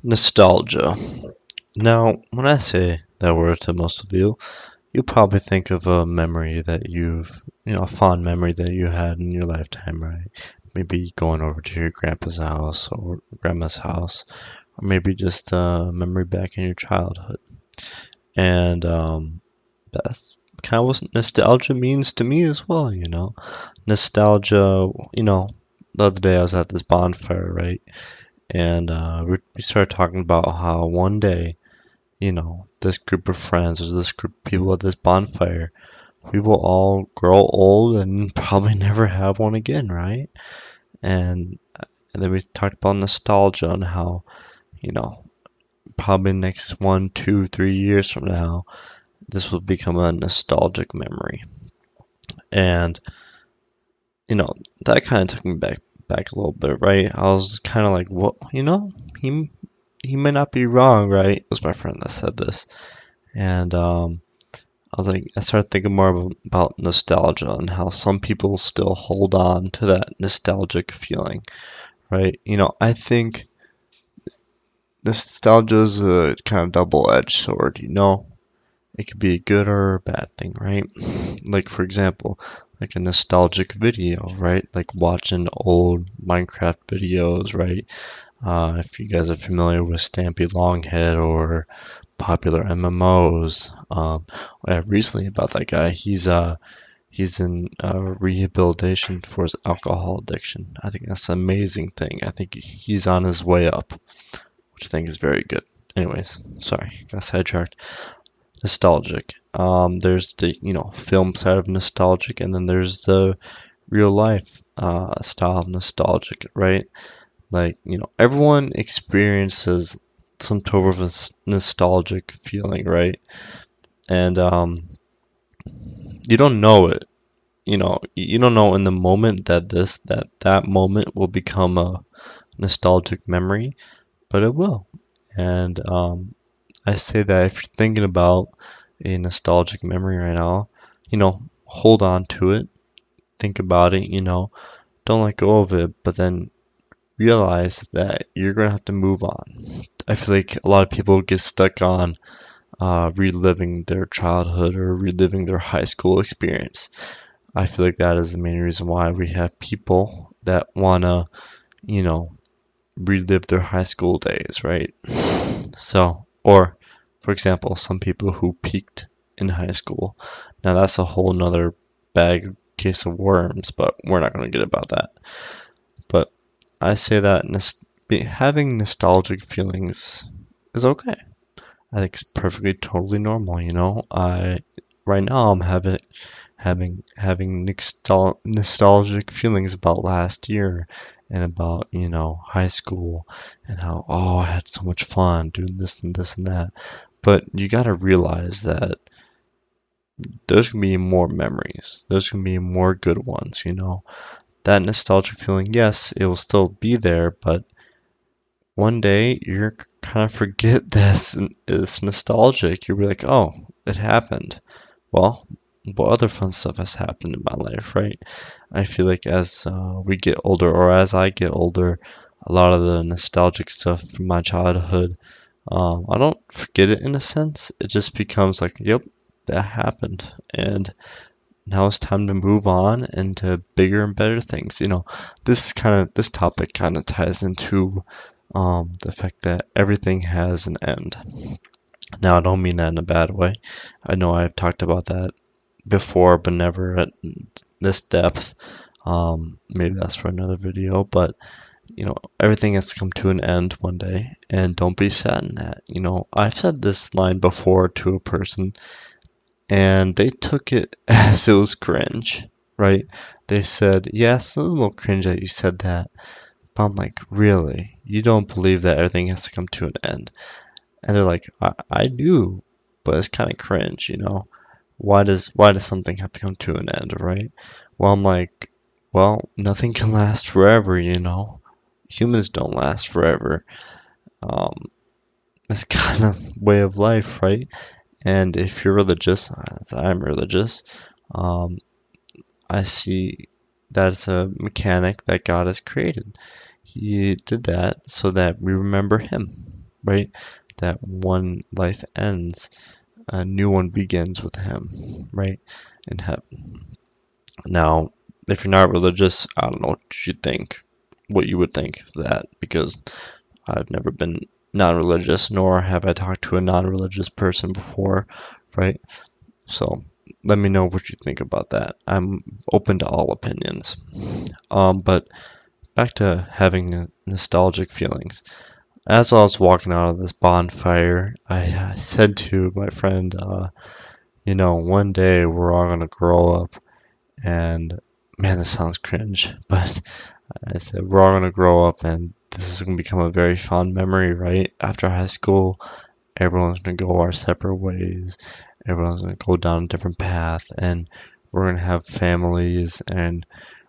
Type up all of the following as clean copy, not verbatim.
Nostalgia. Now, when I say that word to most of you, you probably think of a memory that a fond memory that you had in your lifetime, right? Maybe going over to your grandpa's house or grandma's house, or maybe just a memory back in your childhood. And that's kind of what nostalgia means to me as well. Nostalgia, the other day I was at this bonfire, right? And we started talking about how one day, this group of friends or this group of people at this bonfire, we will all grow old and probably never have one again, right? And and then we talked about nostalgia and how, you know, probably next 1, 2, 3 years from now, this will become a nostalgic memory. And, you know, that kind of took me back a little bit, right? I was kind of like, what, he he may not be wrong, right? It was my friend that said this. And I was like, I started thinking more about nostalgia and how some people still hold on to that nostalgic feeling, right? I think nostalgia is a kind of double-edged sword. It could be a good or a bad thing, right? Like, for example, like a nostalgic video, right? Like watching old Minecraft videos, right? If you guys are familiar with Stampy Longhead or popular MMOs, I have recently about that guy. He's in rehabilitation for his alcohol addiction. I think that's an amazing thing. I think he's on his way up, which I think is very good. Anyways, sorry, got sidetracked. Nostalgic. There's the film side of nostalgic, and then there's the real life style of nostalgic, right? Like everyone experiences some sort of a nostalgic feeling, right? And you don't know it. You don't know in the moment that that moment will become a nostalgic memory, but it will. And I say that if you're thinking about a nostalgic memory right now, hold on to it, think about it, don't let go of it, but then realize that you're gonna have to move on. I feel like a lot of people get stuck on reliving their childhood or reliving their high school experience. I feel like that is the main reason why we have people that wanna, you know, relive their high school days, right? So, or for example, some people who peaked in high school. Now that's a whole nother bag case of worms, but we're not going to get about that. But I say that having nostalgic feelings is okay. I think it's perfectly totally normal. I right now I'm having nostalgic feelings about last year and about high school and how I had so much fun doing this and this and that. But you gotta realize that there's gonna be more memories. There's gonna be more good ones. That nostalgic feeling, yes, it will still be there, but one day you're kind of forget this and it's nostalgic. You'll be like, oh, it happened. Well, what other fun stuff has happened in my life, right? I feel like as we get older, or as I get older, a lot of the nostalgic stuff from my childhood, I don't forget it in a sense. It just becomes like, yep, that happened, and now it's time to move on into bigger and better things. This topic kind of ties into the fact that everything has an end. Now, I don't mean that in a bad way. I know I've talked about that before, but never at this depth. Maybe that's for another video, but everything has to come to an end one day, and don't be sad in that. I've said this line before to a person, and they took it as it was cringe, right? They said, "Yeah, it's a little cringe that you said that," but I'm like, "Really? You don't believe that everything has to come to an end?" And they're like, I do, but it's kind of cringe. Why does something have to come to an end, right? Well, I'm like, well, nothing can last forever. Humans don't last forever. Um, it's kind of way of life, right? And if you're religious, as I'm religious, um, I see that it's a mechanic that God has created. He did that so that we remember Him. right? That one life ends, a new one begins with him, right? In heaven. Now, if you're not religious, I don't know what you think, what you would think of that, because I've never been non-religious, nor have I talked to a non-religious person before, right? So let me know what you think about that. I'm open to all opinions. But back to having nostalgic feelings. As I was walking out of this bonfire, I said to my friend, one day we're all gonna grow up, and man, this sounds cringe, but I said we're all gonna grow up, and this is gonna become a very fond memory, right? After high school, everyone's gonna go our separate ways. Everyone's gonna go down a different path, and we're gonna have families, and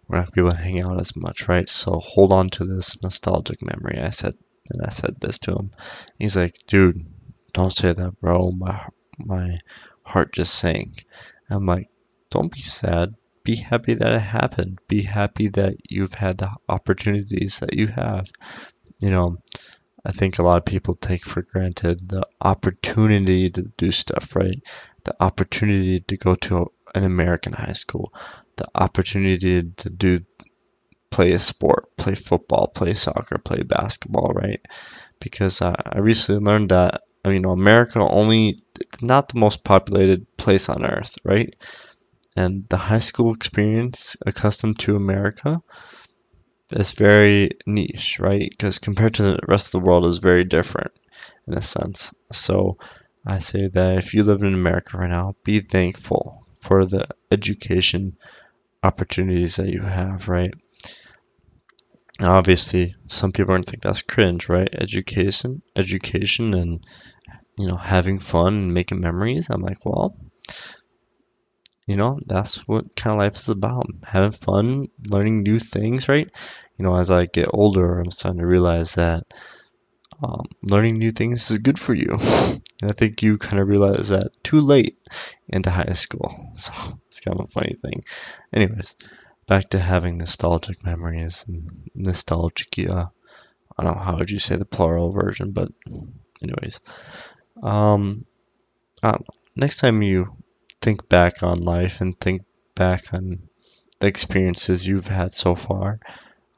we're not gonna be able to hang out as much, right? So hold on to this nostalgic memory. I said this to him. He's like, dude, don't say that, bro. My heart just sank. I'm like, don't be sad. Be happy that it happened. Be happy that you've had the opportunities that you have. You know, I think a lot of people take for granted the opportunity to do stuff, right? The opportunity to go to an American high school, the opportunity to play a sport, play football, play soccer, play basketball, right? Because I recently learned that America only it's not the most populated place on earth, right? And the high school experience accustomed to America is very niche, right? Because compared to the rest of the world is very different in a sense. So I say that if you live in America right now, be thankful for the education opportunities that you have, right? Now, obviously, some people are gonna think that's cringe, right? Education, and having fun and making memories. I'm like, well, that's what kind of life is about. Having fun, learning new things, right? As I get older, I'm starting to realize that learning new things is good for you. And I think you kind of realize that too late into high school. So it's kind of a funny thing. Anyways, back to having nostalgic memories and nostalgia. I don't know how would you say the plural version, but anyways, um, next time you think back on life and think back on the experiences you've had so far,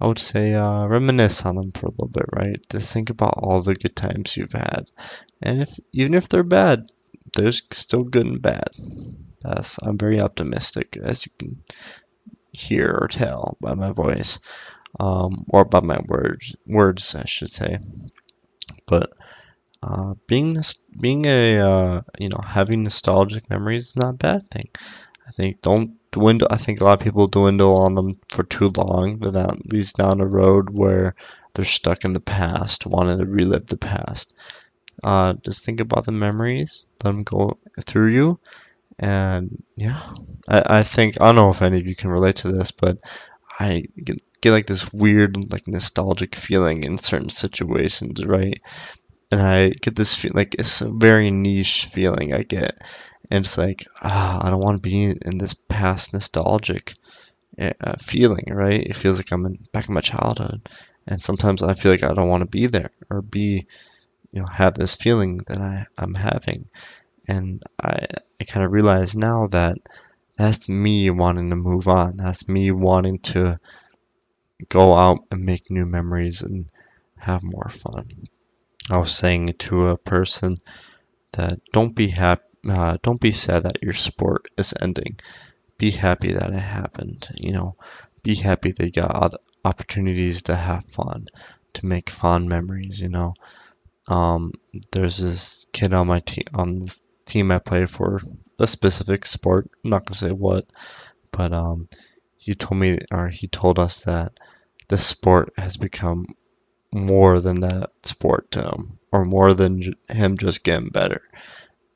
I would say reminisce on them for a little bit, right? Just think about all the good times you've had, and even if they're bad, there's still good and bad. Yes, I'm very optimistic, as you can hear or tell by my voice, or by my words, I should say. But being a having nostalgic memories is not a bad thing. I think don't dwindle. I think a lot of people dwindle on them for too long. That leads down a road where they're stuck in the past, wanting to relive the past. Just think about the memories, let them go through you, and yeah, I think I don't know if any of you can relate to this, but I get like this weird like nostalgic feeling in certain situations, right? And I get this feel like it's a very niche feeling I get, and it's like I don't want to be in this past nostalgic feeling, right? It feels like I'm back in my childhood, and sometimes I feel like I don't want to be there or be, have this feeling that I'm having, and I kind of realize now that that's me wanting to move on. That's me wanting to go out and make new memories and have more fun. I was saying to a person that don't be sad that your sport is ending. Be happy that it happened. Be happy that you got opportunities to have fun, to make fond memories. Um, there's this kid on my team on this team I play for a specific sport. I'm not gonna say what, but he told us that the sport has become more than that sport to him, or more than him just getting better.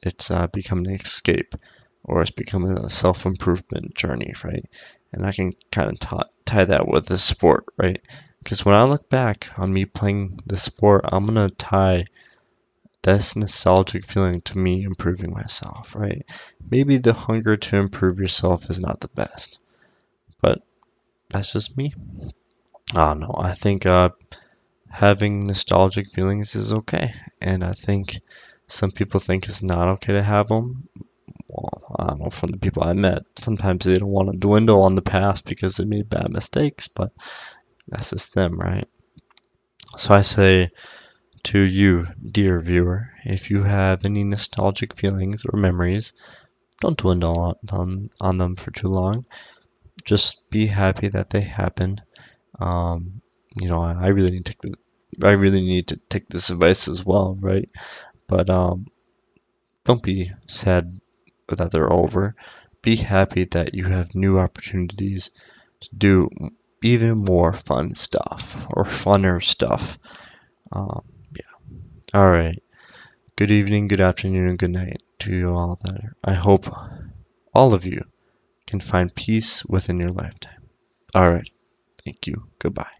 It's become an escape, or it's become a self-improvement journey, right? And I can kind of tie that with the sport, right? Because when I look back on me playing the sport, I'm gonna tie this nostalgic feeling to me improving myself, right? Maybe the hunger to improve yourself is not the best, but that's just me. I don't know. I think having nostalgic feelings is okay. And I think some people think it's not okay to have them. Well, I don't know, from the people I met, sometimes they don't want to dwindle on the past because they made bad mistakes, but that's just them, right? So I say to you, dear viewer, if you have any nostalgic feelings or memories, don't dwell on them for too long. Just be happy that they happened. Um, I really need to take this advice as well, right? But don't be sad that they're over. Be happy that you have new opportunities to do even more fun stuff or funner stuff. Um, yeah. All right. Good evening, good afternoon, and good night to you all there. I hope all of you can find peace within your lifetime. All right. Thank you. Goodbye.